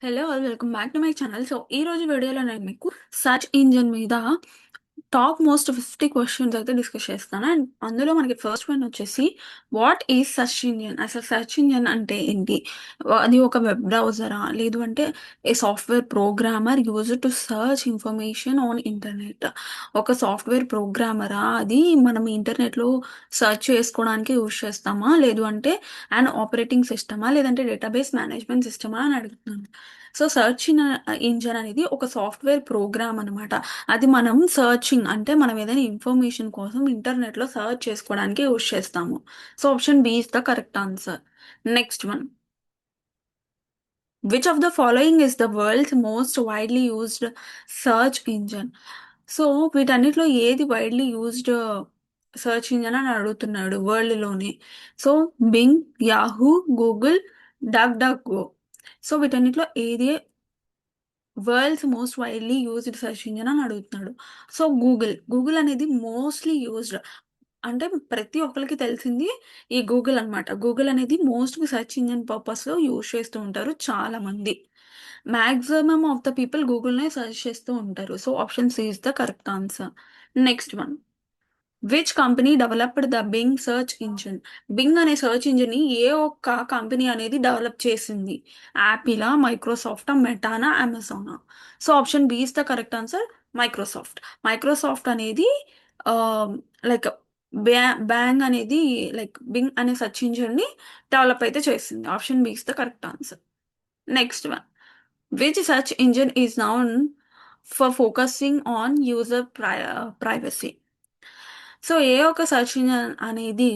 Hello all welcome back to my channel. So ఈ రోజు వీడియోలో నేను మీకు సెర్చ్ ఇంజిన్ మీద టాప్ మోస్ట్ 50 క్వశ్చన్స్ అయితే డిస్కస్ చేస్తాను. అండ్ అందులో మనకి ఫస్ట్ వన్ వచ్చేసి వాట్ ఈజ్ సెర్చ్ ఇంజిన్? అసలు సెర్చ్ ఇంజిన్ అంటే ఏంటి? అది ఒక వెబ్ బ్రౌజరా? లేదు అంటే a software programmer use to search information on internet. ఒక సాఫ్ట్వేర్ ప్రోగ్రామరా? అది మనం ఇంటర్నెట్లో సెర్చ్ చేసుకోవడానికి యూజ్ చేస్తామా? లేదు అంటే అండ్ ఆపరేటింగ్ సిస్టమా? లేదంటే డేటాబేస్ మేనేజ్మెంట్ సిస్టమా అని అడుగుతున్నాను. సో సెర్చ్ ఇంజన్ అనేది ఒక సాఫ్ట్వేర్ ప్రోగ్రామ్ అనమాట. అది మనం సర్చింగ్ అంటే మనం ఏదైనా ఇన్ఫర్మేషన్ కోసం ఇంటర్నెట్లో సర్చ్ చేసుకోవడానికి యూజ్ చేస్తాము. So option B is the correct answer. Next one, which of the following is the world's most widely used search engine? So వీటన్నిటిలో ఏది వైడ్లీ యూజ్డ్ సర్చ్ ఇంజన్ అని అడుగుతున్నాడు వరల్డ్లోనే. So Bing, Yahoo, Google, duck duck go. So వీటన్నిటిలో ఏది world's most widely used search engine అని అడుగుతున్నాడు. So Google అనేది మోస్ట్లీ యూజ్డ్ అంటే ప్రతి ఒక్కరికి తెలిసింది ఈ గూగుల్ అన్నమాట. గూగుల్ అనేది మోస్ట్‌గా సెర్చ్ ఇంజిన్ పర్పస్‌లో యూజ్ చేస్తూ ఉంటారు చాలా మంది. మాక్సిమం ఆఫ్ ద పీపుల్ గూగుల్‌నే సెర్చ్ చేస్తూ ఉంటారు. So option C is the correct answer. Next one, which company developed the Bing search engine? Bing అనే సెర్చ్ ఇంజిన్ ని ఏ ఒక్క కంపెనీ అనేది డెవలప్ చేసింది? యాపిలా, మైక్రోసాఫ్టా, మెటానా, అమెజానా? So option B is the correct answer. Microsoft. Microsoft అనేది లైక్ బ్యాంగ్ అనేది లైక్ బింగ్ అనే సెర్చ్ ఇంజిన్ ని డెవలప్ అయితే చేసింది. Option B is the correct answer. Next one, which search engine is known for focusing on user privacy? So ఏ ఒక్క search engine అనేది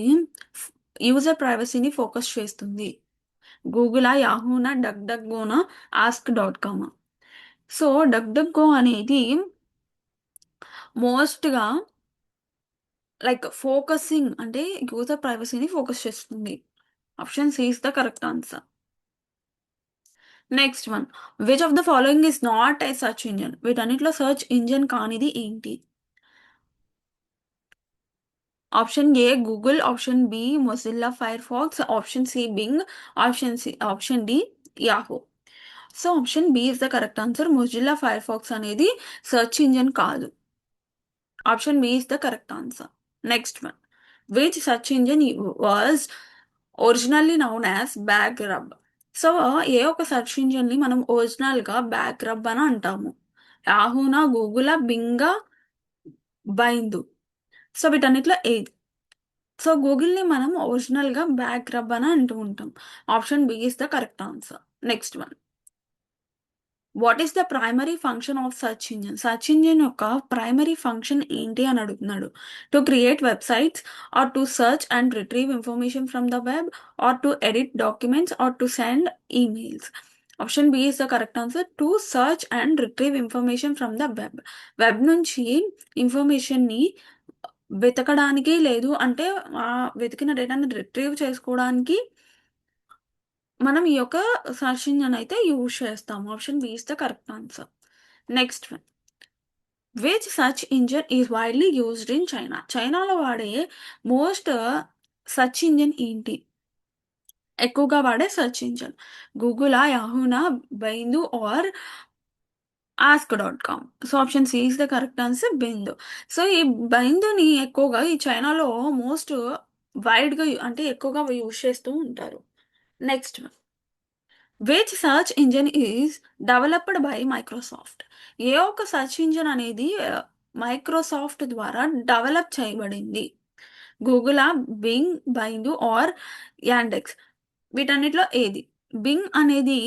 user ప్రైవసీని ఫోకస్ చేస్తుంది? గూగులా, యాహూనా, డక్ డక్ గోనా, ఆస్క్ డాట్ కామా? సో డక్ డక్ గో అనేది మోస్ట్గా లైక్ ఫోకసింగ్ అంటే యూజర్ ప్రైవసీని ఫోకస్ చేస్తుంది. Option C is the correct answer. Next one, which of the following is not a search engine? వీటన్నిటిలో సర్చ్ ఇంజిన్ కానిది ఏంటి? Option A Google, option B Mozilla Firefox, option C Bing, option D Yahoo. So option B is the correct answer. Mozilla Firefox అనేది search engine కాదు. Option B is the correct answer. Next one, which search engine was originally known as BackRub? So ఏ ఒక search engine ని మనం original గా back rub అని అంటాము? యాహూనా, గూగులా, బింగా, బైందు? సో వీటన్నిటిలో ఏది? సో గూగుల్‌ని మనం ఒరిజినల్‌గా బ్యాక్ రబ్ అని అంటూ ఉంటాం. Option B is the correct answer. Next one, what is the primary function of search engine? Search engine యొక్క ప్రైమరీ ఫంక్షన్ ఏంటి అని అడుగుతున్నాడు. To create websites or to search and retrieve information from the web or to edit documents or to send emails? Option B is the correct answer. To search and retrieve information from the web. Web నుంచి ఇన్ఫర్మేషన్‌ని వెతకడానికి లేదు అంటే వెతికిన డేటాని retrieve చేసుకోవడానికి మనం ఈ యొక్క సెర్చ్ ఇంజిన్ అయితే యూజ్ చేస్తాము. Option B is the correct answer. Next one, which search engine is widely used in China? చైనాలో వాడే మోస్ట్ సెర్చ్ ఇంజిన్ ఏంటి? ఎక్కువగా వాడే సెర్చ్ ఇంజిన్ గూగులా, యాహూనా, Baidu or ask dot com? So option C is the correct answer. Baidu. So ఈ బైందుని ఎక్కువగా ఈ చైనాలో మోస్ట్ వైడ్గా అంటే ఎక్కువగా యూజ్ చేస్తూ ఉంటారు. Next one, which search engine is developed by Microsoft? ఏ ఒక్క సర్చ్ ఇంజిన్ అనేది మైక్రోసాఫ్ట్ ద్వారా డెవలప్ చేయబడింది? గూగులా, బింగ్, బైందు ఆర్ యాండెక్స్? వీటన్నిటిలో ఏది? బింగ్ అనేది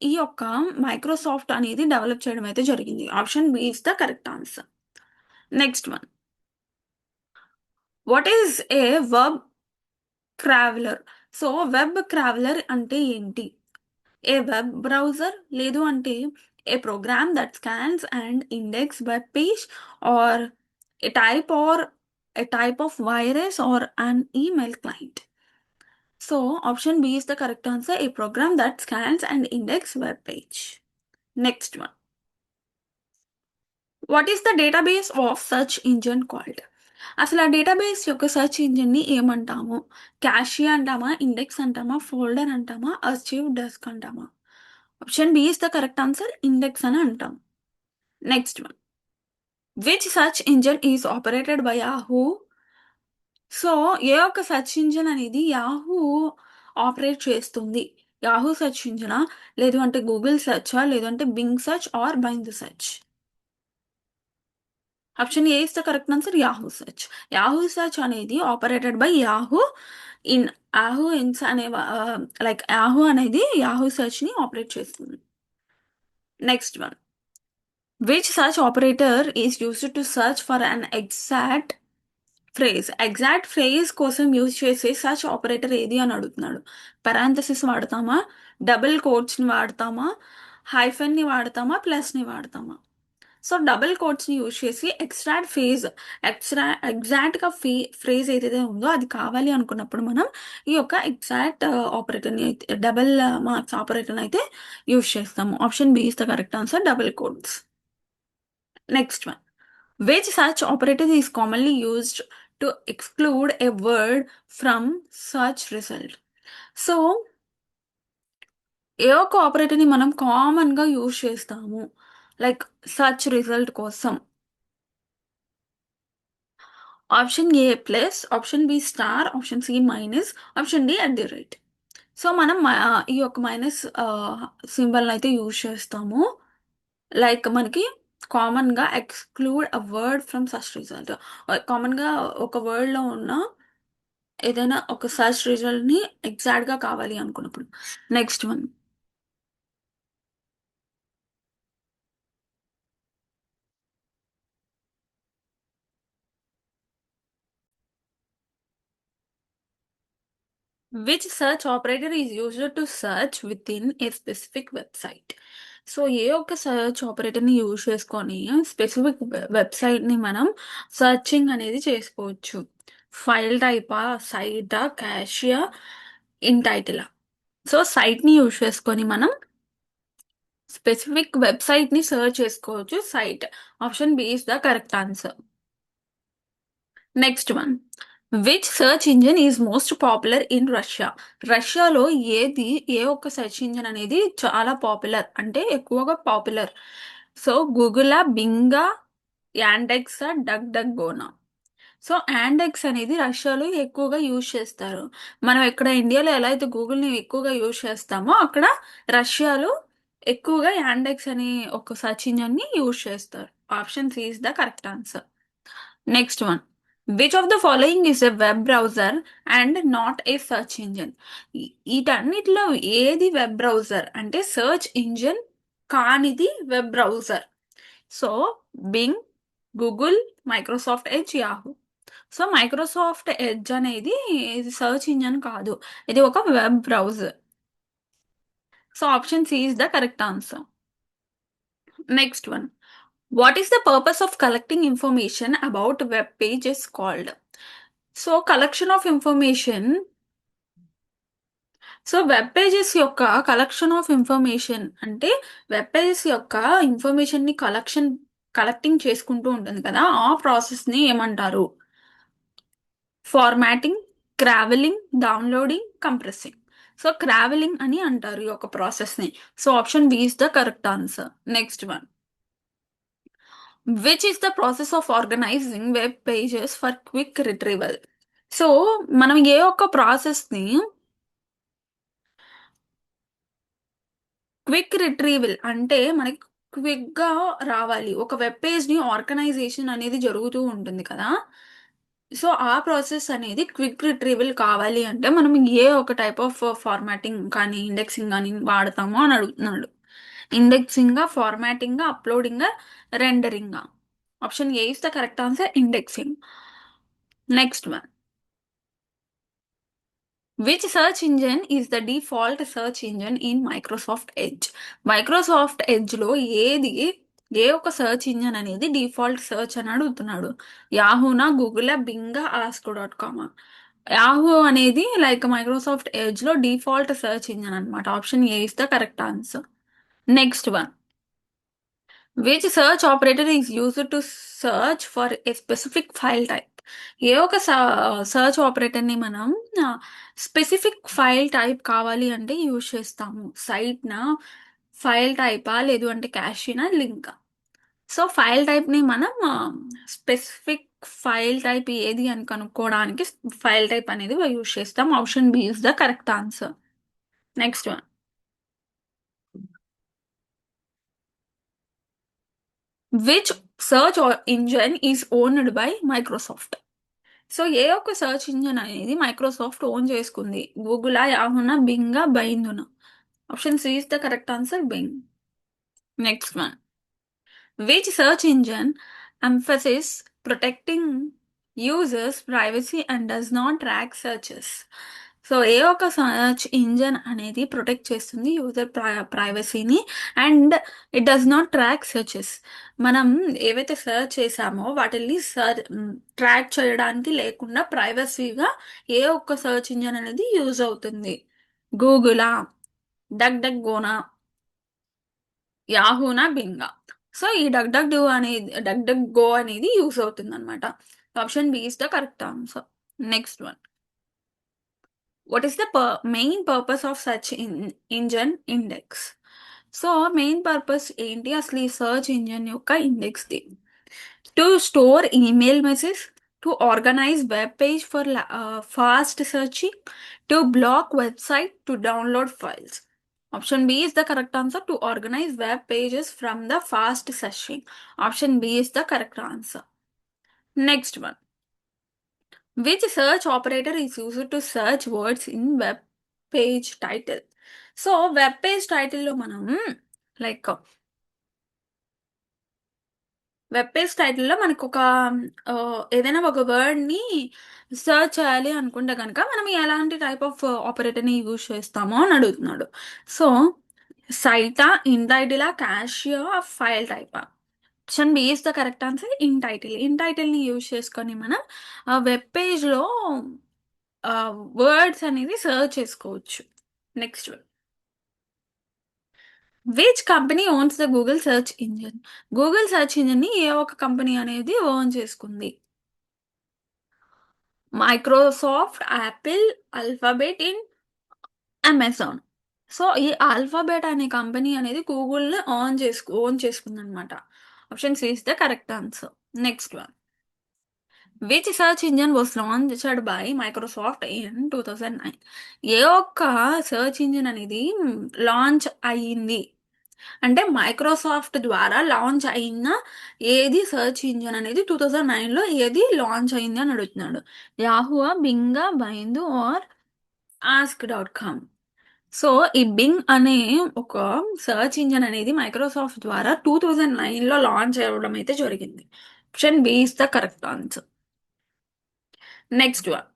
ఈ యొక్క మైక్రోసాఫ్ట్ అనేది డెవలప్ చేయడం అయితే జరిగింది. Option B is the correct answer. Next one, what is a web crawler? So web crawler అంటే ఏంటి? ఏ వెబ్ బ్రౌజర్, లేదు అంటే a program that scans and index web page or or a type of virus or an email client? So option B is the correct answer. A program that scans and index web page. Next one, what is the database of search engine called? అసలు ఆ database యొక్క search ఇంజిన్ని ఏమంటాము? Cassia అంటామా, index అంటామా, folder అంటామా, archive desk అంటామా? Option B is the correct answer, index అని అంటాం. Next one, which search engine is operated by Yahoo? So ఏ ఒక్క సెర్చ్ ఇంజిన్ అనేది యాహూ ఆపరేట్ చేస్తుంది? యాహూ సెర్చ్ ఇంజినా, లేదు అంటే గూగుల్ సెర్చా, లేదంటే Bing search or Bing search? Option A is the correct answer, Yahoo search. Yahoo search అనేది operated by Yahoo in Yahoo Inc అనే లైక్ యాహూ అనేది యాహూ సెర్చ్ ని ఆపరేట్ చేస్తుంది. Next one, which search operator is used to search for an exact phrase? Exact phrase కోసం use చేసే search operator ఏది అని అడుగుతున్నాడు. పారాంథసిస్ వాడతామా, డబుల్ కోట్స్ని వాడతామా, హైఫెన్ని వాడతామా, ప్లస్ని వాడతామా? సో డబుల్ కోట్స్ని యూజ్ చేసి ఎగ్జాక్ట్గా ఫ్రేజ్ ఏదైతే ఉందో అది కావాలి అనుకున్నప్పుడు మనం ఈ యొక్క ఎగ్జాక్ట్ ఆపరేటర్ని అయితే డబుల్ మార్క్స్ ఆపరేటర్ని అయితే యూజ్ చేస్తాము. Option B is the correct answer, double quotes. Next one, which such operator is commonly used to exclude a word from search result? So ఏ ఒక్క ఆపరేటర్ని మనం కామన్గా యూజ్ చేస్తాము లైక్ సర్చ్ రిజల్ట్ కోసం? Option A plus, option B star, option C minus, option D at the rate. So మనం ఈ యొక్క మైనస్ సింబల్ అయితే యూజ్ చేస్తాము లైక్ మనకి కామన్గా exclude a word from search result. కామన్గా ఒక వర్డ్లో ఉన్న ఏదైనా ఒక సర్చ్ రిజల్ట్ని ఎగ్జాక్ట్గా కావాలి అనుకున్నప్పుడు. Next one, which search operator is used to search within a specific website? So ఏ ఒక్క సర్చ్ ఆపరేటర్ని యూజ్ చేసుకొని స్పెసిఫిక్ వెబ్సైట్ని మనం సర్చింగ్ అనేది చేసుకోవచ్చు. ఫైల్ టైపా, సైటా, క్యాషియా, ఇన్ టైటిలా? సో సైట్ని యూజ్ చేసుకొని మనం స్పెసిఫిక్ వెబ్సైట్ని సర్చ్ చేసుకోవచ్చు, site. Option B is the correct answer. Next one, which search engine is most popular in Russia? రష్యాలో ఏ ఒక్క సెర్చ్ ఇంజిన్ అనేది చాలా పాపులర్ అంటే ఎక్కువగా పాపులర్? సో గూగులా, బింగా, యాండెక్సా, డక్ డక్ గోనా? సో యాండెక్స్ అనేది రష్యాలో ఎక్కువగా యూజ్ చేస్తారు. మనం ఇక్కడ ఇండియాలో ఎలా అయితే గూగుల్ని ఎక్కువగా యూజ్ చేస్తామో అక్కడ రష్యాలో ఎక్కువగా యాండెక్స్ అనే ఒక సర్చ్ ఇంజిన్ని యూజ్ చేస్తారు. Option C is the correct answer. Next one, which of the following is a web browser and not a search engine? వీటన్నిటిలో ఏది వెబ్ బ్రౌజర్ అంటే సర్చ్ ఇంజిన్ కానిది web browser? So Bing, Google, Microsoft Edge, Yahoo. So Microsoft Edge అనేది ఇది search engine కాదు, ఇది ఒక web browser. So option C is the correct answer. Next one, what is the purpose of collecting information about web page is called? So collection of information, so web pages యొక్క collection of information అంటే web pages యొక్క ఇన్ఫర్మేషన్ని collecting చేసుకుంటూ ఉంటుంది కదా, ఆ ప్రాసెస్ని ఏమంటారు? Formatting, crawling, downloading, compressing. So crawling అని అంటారు ఈ యొక్క ప్రాసెస్ని. So option B is the correct answer. Next one, which is the process of organizing web pages for quick retrieval? So మనం ఏ ఒక్క ప్రాసెస్ని క్విక్ రిట్రీవల్ అంటే మనకి క్విక్గా రావాలి, ఒక వెబ్ పేజ్ని ఆర్గనైజేషన్ అనేది జరుగుతూ ఉంటుంది కదా, సో ఆ ప్రాసెస్ అనేది క్విక్ రిట్రీవల్ కావాలి అంటే మనం ఏ ఒక టైప్ ఆఫ్ ఫార్మాటింగ్ కానీ ఇండెక్సింగ్ కానీ వాడతామో అని అడుగుతున్నాడు. ఇండెక్సింగా, ఫార్మాటింగా, అప్లోడింగా, రెండరింగా? Option A is the correct answer, indexing. Next one, which search engine is the default search engine in Microsoft Edge? Microsoft ఎడ్జ్లో ఏ ఒక సర్చ్ ఇంజిన్ అనేది డిఫాల్ట్ సర్చ్ అని అడుగుతున్నాడు. యాహూనా, గూగుల్, బింగా, ఆస్కో డాట్ కామా? యాహూ అనేది లైక్ మైక్రోసాఫ్ట్ ఎడ్జ్లో డిఫాల్ట్ సర్చ్ ఇంజిన్ అనమాట. Option A is the correct answer. Next one, which search operator is used to search for a specific file type? ఏ ఒక సర్చ్ ఆపరేటర్ని మనం స్పెసిఫిక్ ఫైల్ టైప్ కావాలి అంటే యూజ్ చేస్తాము? సైట్నా, ఫైల్ టైపా లేదు అంటే క్యాషీనా లింకా. సో ఫైల్ టైప్ని మనం స్పెసిఫిక్ ఫైల్ టైప్ ఏది అని కనుక్కోవడానికి ఫైల్ టైప్ అనేది యూజ్ చేస్తాం. Option B is the correct answer. Next one. Which search engine is owned by Microsoft. So ఏ ఒక్క సర్చ్ ఇంజన్ అనేది మైక్రోసాఫ్ట్ ఓన్ చేసుకుంది? గూగులా, యాహూనా, బింగా, బైందునా? Option C is the correct answer, Bing. Next one. Which search engine emphasizes protecting users' privacy and does not track searches? So ఏ ఒక సర్చ్ ఇంజన్ అనేది ప్రొటెక్ట్ చేస్తుంది యూజర్ ప్రైవసీని and it does not track searches. మనం ఏవైతే search చేసామో వాటిని track చేయడానికి లేకుండా ప్రైవసీగా ఏ ఒక్క సర్చ్ ఇంజన్ అనేది యూజ్ అవుతుంది? గూగులా, డక్ డక్ గోనా, యాహూనా, బింగా? సో ఈ డక్ డక్ గో అనేది యూస్ అవుతుంది అనమాట. Option B is the correct answer. Next one. What is the main purpose of search engine index? So main purpose ఏంటి అసలు ఈ సర్చ్ ఇంజన్ యొక్క ఇండెక్స్ ది? To store email message, to organise web page for fast searching, to block website, to download files? Option B is the correct answer, to organize web pages from the fast searching. Option B is the correct answer. Next one. Which search operator is used to search words in web page title? So web page title లో మనం like web page టైటిల్లో మనకు ఒక ఏదైనా ఒక వర్డ్ని search చేయాలి అనుకుంటే కనుక మనం ఎలాంటి టైప్ ఆఫ్ ఆపరేటర్ని యూజ్ చేస్తామో అని అడుగుతున్నాడు. సో సైటా, ఇన్ టైటిలా, క్యాషియో, ఫైల్ టైపా? Option B is the correct answer, in title. In టైటిల్ని యూజ్ చేసుకొని మనం వెబ్ పేజ్లో వర్డ్స్ అనేది సర్చ్ చేసుకోవచ్చు. Next one. Which company owns the Google search engine? Google search ఇంజిన్ని ఏ ఒక్క కంపెనీ అనేది ఓన్ చేసుకుంది? Microsoft, Apple, Alphabet, in Amazon. So ఈ ఆల్ఫాబెట్ అనే కంపెనీ అనేది గూగుల్ని ఓన్ చేసుకుంది అనమాట. Option C is the correct answer. Next one. Which search engine was launched by Microsoft in 2009? ఏ ఒక్క సర్చ్ ఇంజిన్ అనేది లాంచ్ అయ్యింది అంటే మైక్రోసాఫ్ట్ ద్వారా లాంచ్ అయిన ఏది సర్చ్ ఇంజిన్ అనేది 2009లో ఏది లాంచ్ అయింది అని అడుగుతున్నాడు? యాహూవా, బింగా, బైందు ఆర్ ఆస్క్.com? సో ఈ బింగ్ అనే ఒక సర్చ్ ఇంజిన్ అనేది మైక్రోసాఫ్ట్ ద్వారా 2009లో లాంచ్ అవ్వడం అయితే జరిగింది. Option B is the correct answer. Next one.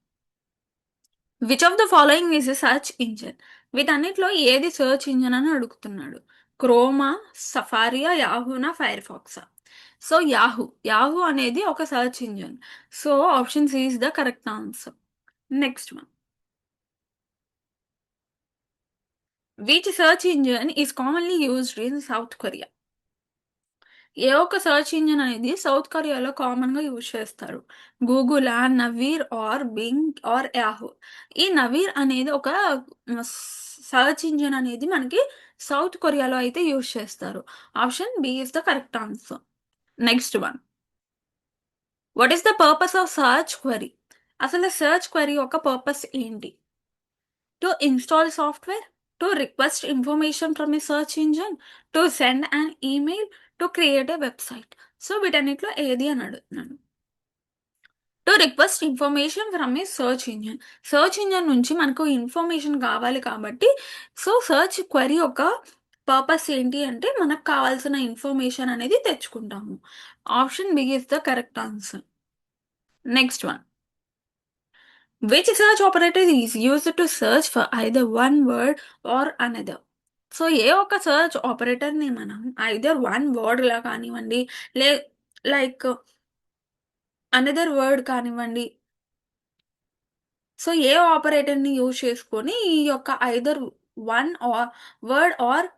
Which of the following is a search engine? వీటన్నిటిలో ఏది సర్చ్ ఇంజిన్ అని అడుగుతున్నాడు? క్రోమా, సఫారియా, యాహూనా, ఫైర్ ఫాక్సా? సో యాహూ అనేది ఒక search engine. So option C is the correct answer. Next one. Which search engine is commonly used in South Korea? ఏ ఒక్క సర్చ్ ఇంజిన్ అనేది సౌత్ కొరియాలో కామన్గా యూజ్ చేస్తారు? గూగులా, Naver or Bing are Yahoo? ఈ నవీర్ అనేది ఒక సర్చ్ ఇంజిన్ అనేది మనకి సౌత్ కొరియాలో అయితే యూజ్ చేస్తారు. Option B is the correct answer. Next one. What is the purpose of search query? అసలు సర్చ్ క్వరీ యొక్క పర్పస్ ఏంటి? To install software, to request information from a search engine, to send an email, to create a website? So వీటన్నిటిలో ఏది అని అడుగుతున్నాను? To request information from a search engine. Search engine నుంచి మనకు information కావాలి కాబట్టి సో సర్చ్ క్వరీ యొక్క purpose ఏంటి అంటే మనకు కావాల్సిన ఇన్ఫర్మేషన్ అనేది తెచ్చుకుంటాము. Option B is the correct answer. Next one. Which search operator is used to search for either one word or another? So ఏ ఒక్క సర్చ్ ఆపరేటర్ని మనం ఐదర్ వన్ వర్డ్లా కానివ్వండి లైక్ అనదర్ వర్డ్ కానివ్వండి, సో ఏ ఆపరేటర్ని యూజ్ చేసుకొని ఈ యొక్క either one or word or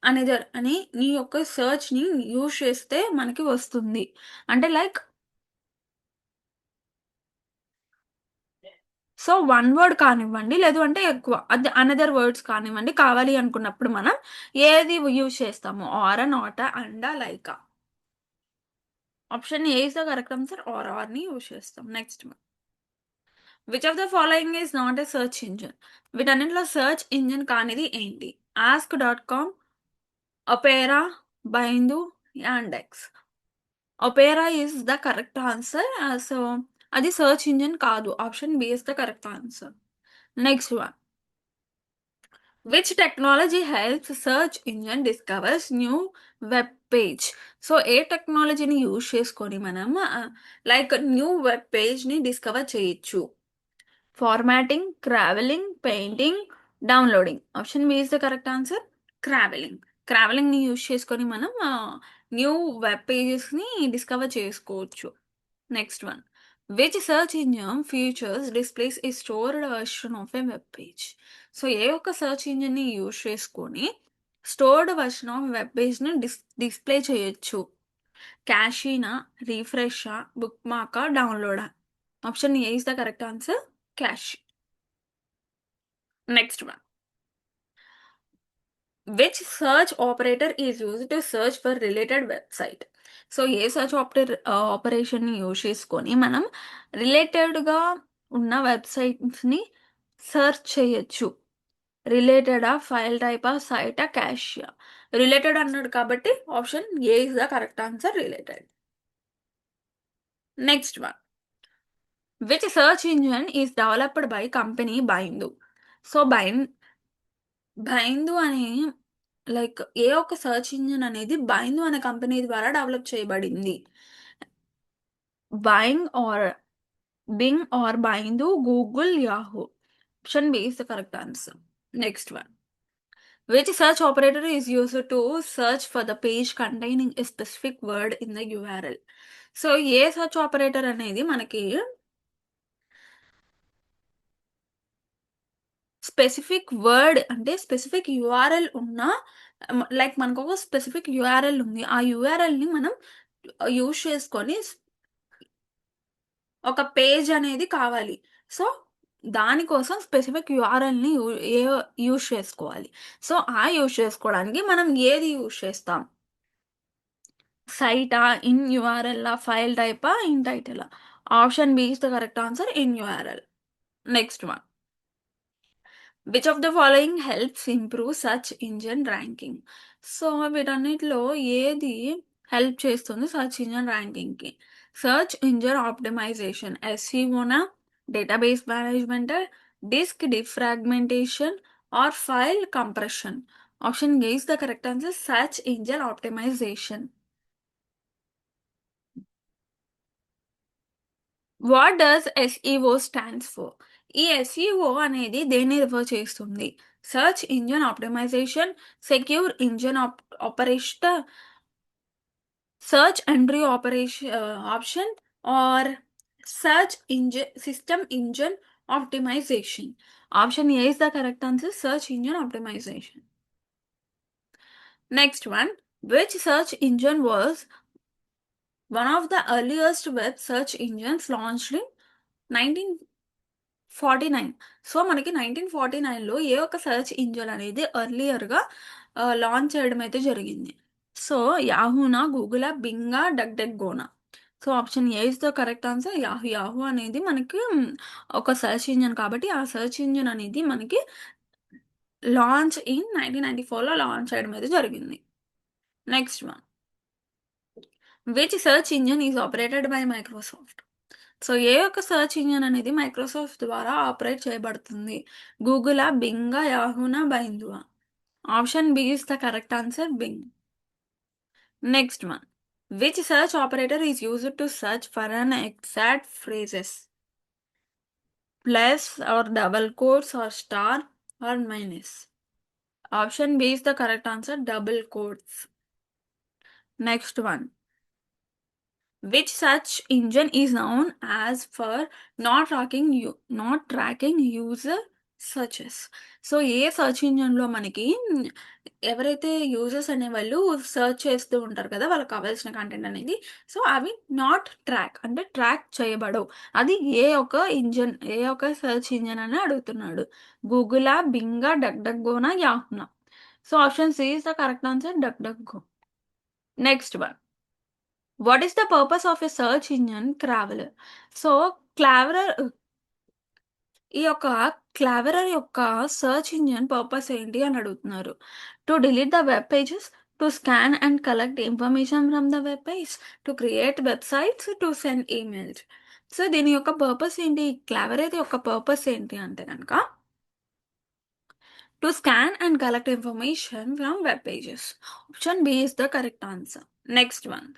another అని నీ యొక్క సర్చ్ని యూజ్ చేస్తే మనకి వస్తుంది అంటే లైక్ సో వన్ వర్డ్ కానివ్వండి, లేదు అంటే ఎక్కువ అది అనదర్ వర్డ్స్ కానివ్వండి, కావాలి అనుకున్నప్పుడు మనం ఏది యూజ్ చేస్తాము? Or, not, and, like. Option A is the correct answer. ఆర్ని యూజ్ చేస్తాం. Next which of the following is not a search engine? వీటన్నింటిలో సెర్చ్ ఇంజిన్ కానిది ఏంటి? ask.com, Opera, Baidu, Yandex. Opera is the correct answer. So అది search engine కాదు. Option B is the correct answer. Next one. Which technology helps search engine discovers new web page? So ఏ టెక్నాలజీని use చేసుకొని మనం like new web పేజ్ని discover చేయొచ్చు? Formatting, crawling, painting, downloading. Option B is the correct answer. Crawling. క్రావెలింగ్ని use చేసుకొని మనం new web పేజెస్ని డిస్కవర్ చేసుకోవచ్చు. Next one. Which search engine features displays a stored version of a web page? So ఏ ఒక్క search ఇంజిన్ని use చేసుకొని stored version of web పేజ్ని డిస్ప్లే చేయొచ్చు? క్యాషీనా, రీఫ్రెషా, బుక్ మార్కా, డౌన్లోడా? Option A is the correct answer. Cache. Next one. Which search operator is use to search for related website? So ఏ సర్చ్ ఆపరేషన్ని యూజ్ చేసుకొని మనం రిలేటెడ్గా ఉన్న వెబ్సైట్స్ని సర్చ్ చేయొచ్చు? రిలేటెడా, ఫైల్ టైపా, సైటా, క్యాషియా? రిలేటెడ్ అన్నాడు కాబట్టి option A is the correct answer. Related. Next one. Which search engine is developed by company Baidu? So Baidu అనే లైక్ ఏ ఒక్క సర్చ్ ఇంజిన్ అనేది బైందు అనే కంపెనీ ద్వారా డెవలప్ చేయబడింది? Bing or Bing or Baidu, Google, Yahoo? Option B is the correct answer. Next one. Which search operator is used to search for the page containing a specific word in the URL? So ఏ search operator అనేది మనకి specific word అంటే specific URL ఉన్న like మనకు ఒక specific URL ఉంది. ఆ యూఆర్ఎల్ని మనం యూజ్ చేసుకొని ఒక పేజ్ అనేది కావాలి. సో దానికోసం స్పెసిఫిక్ యూఆర్ఎల్ని యూజ్ చేసుకోవాలి. సో ఆ యూజ్ చేసుకోవడానికి మనం ఏది యూజ్ చేస్తాం? సైటా, ఇన్ యూఆర్ఎల్, ఫైల్ టైపా, in title? Option B is the correct answer. In URL. Next one. Which of the following helps improve search engine ranking? So వీటన్నిటిలో ఏది హెల్ప్ చేస్తుంది సర్చ్ ఇంజిన్ ర్యాంకింగ్కి? సర్చ్ ఇంజిన్ ఆప్టిమైజేషన్, ఎస్ఈఓనా, database management, disk defragmentation, or file compression? Option A is the correct answer. Search engine optimisation. What does SEO stands for? ఈ SEO అనేది దేన్ని refer చేస్తుంది? Search engine optimisation, secure engine operation, search entry operation option, or search engine system engine optimisation? Option A is the correct answer. Search engine optimisation. Next one. Which search engine was one of the earliest web search engines launched in 1949? So మనకి 1949లో ఏ ఒక్క search engine అనేది ఎర్లియర్గా launch చేయడం అయితే జరిగింది? So యాహూనా, గూగులా, బింగా, డక్ గోనా? So option A is the correct answer. Yahoo అనేది మనకి ఒక సెర్చ్ ఇంజిన్ కాబట్టి ఆ సెర్చ్ ఇంజిన్ అనేది మనకి లాంచ్ ఇన్ 1994లో లాంచ్ చేయడం అయితే జరిగింది. Next one. Which search engine is operated by Microsoft? So ఏ ఒక్క సెర్చ్ ఇంజిన్ అనేది మైక్రోసాఫ్ట్ ద్వారా ఆపరేట్ చేయబడుతుంది? గూగులా, బింగా, యాహూనా, బైందువా? Option B is the correct answer. Bing. Next one. Which search operator is used to search for an exact phrases? Plus or double quotes or star or minus? Option B is the correct answer. Double quotes. Next one. Which search engine is known as for not tracking user searches. So, ఏ search ఇంజిన్‌లో మనకి ఎవరైతే users అనేవాళ్ళు search చేస్తూ ఉంటారు కదా! వాళ్ళకి కావాల్సిన కంటెంట్ అనేది. సో, అవి నాట్ ట్రాక్ అంటే ట్రాక్ చేయబడవు. అది ఏ ఒక్క సెర్చ్ ఇంజిన్ అని అడుగుతున్నాడు. గూగులా, బింగా, డక్ డక్ గోనా, యాహూనా. So, option C is the correct answer duck duck go. Next one. What is the purpose of a search engine crawler? So, crawler ఈ యొక్క క్లావెరర్ యొక్క సెర్చ్ ఇంజిన్ పర్పస్ ఏంటి అని అడుగుతున్నారు. To delete the web pages, to scan and collect information from the web page, to create websites, to send emails. So, దీని యొక్క purpose ఏంటి? క్లావెరర్ యొక్క పర్పస్ ఏంటి అంటే గనక to scan and collect information from web pages. Option B is the correct answer. Next one.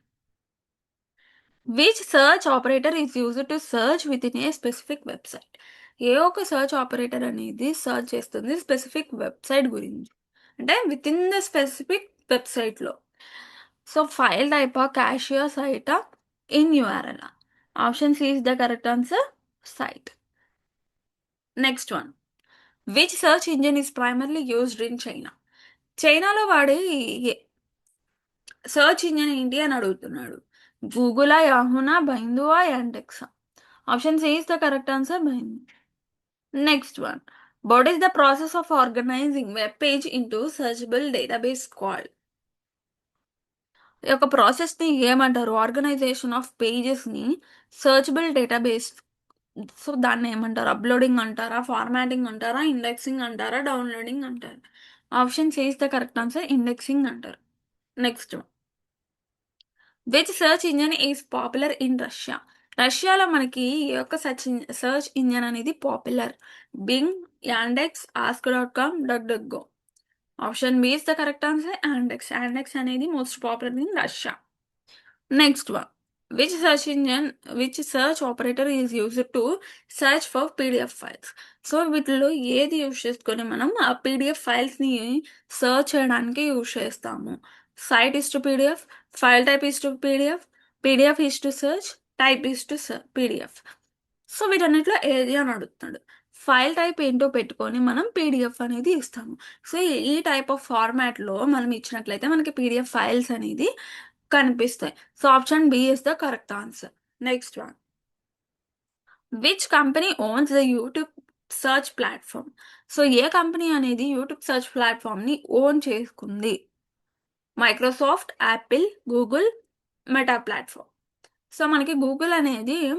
Which search operator is used to search within a specific website? ఏ ఒక్క search operator అనేది search చేస్తుంది specific website గురించి. అంటే within the specific వెబ్‌సైట్‌లో. So, file టైపా, క్యాషియా, సైటా, ఇన్ యూఆర్ఎలా? Option C is the correct answer site. Next one. Which search engine is primarily used in China? చైనాలో వాడే ఎ సెర్చ్ ఇంజిన్ ఏంటి అని అడుగుతున్నాడు. గూగులా, యాహూనా, బైందువా, యాండెక్సా? Option C is the correct answer Baidu. Next one. What is the process of organizing web page into searchable database called? ఈ యొక్క ప్రాసెస్‌ని ఏమంటారు? ఆర్గనైజేషన్ ఆఫ్ పేజెస్‌ని సెర్చబుల్ డేటాబేస్. సో, దాన్నేమంటారు? అప్‌లోడింగ్ అంటారా? ఫార్మాటింగ్ అంటారా? ఇండెక్సింగ్ అంటారా? డౌన్‌లోడింగ్ అంటారా? Option C is the correct answer. Indexing అంటారు. Next one. Which search engine is popular in Russia? రష్యాలో మనకి ఈ యొక్క సెర్చ్ ఇంజిన్ అనేది popular. Bing, Yandex, Ask dot com, duck duck go. Option B is the correct answer Yandex. Yandex అనేది most popular in Russia. Next one. Which search engine which search operator is used to search for PDF files? So, వీటిలో ఏది use చేసుకొని మనం ఆ PDF ఫైల్స్‌ని search చేయడానికి use చేస్తాము? Site is to PDF, file type is to PDF, PDF is to search, type is to PDF. So, వీటన్నిటిలో ఏది అని అడుగుతున్నాడు. ఫైల్ టైప్ ఏంటో పెట్టుకొని మనం పీడిఎఫ్ అనేది ఇస్తాము. సో, ఈ టైప్ ఆఫ్ ఫార్మాట్‌లో మనం ఇచ్చినట్లయితే మనకి పీడిఎఫ్ ఫైల్స్ అనేది కనిపిస్తాయి. So, option B is the correct answer. Next one. Which company owns the YouTube search platform? So, ఏ కంపెనీ అనేది యూట్యూబ్ సెర్చ్ ప్లాట్‌ఫార్మ్‌ని ఓన్ చేసుకుంది? Microsoft, Apple, Google, Meta platform. So, మనకి గూగుల్ అనేది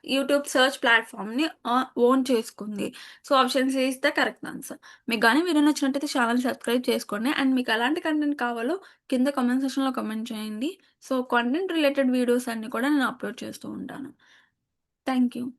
యూట్యూబ్ సెర్చ్ ప్లాట్‌ఫార్మ్‌ని own చేసుకుంది. So, option C is the correct answer. మీకు గాని వీడియో నచ్చినట్టయితే ఛానెల్ సబ్స్క్రైబ్ చేసుకోండి. అండ్ మీకు ఎలాంటి కంటెంట్ కావాలో కింద కామెంట్ సెక్షన్‌లో కామెంట్ చేయండి. సో, కంటెంట్ రిలేటెడ్ వీడియోస్ అన్నీ కూడా నేను అప్‌లోడ్ చేస్తూ ఉంటాను. Thank you.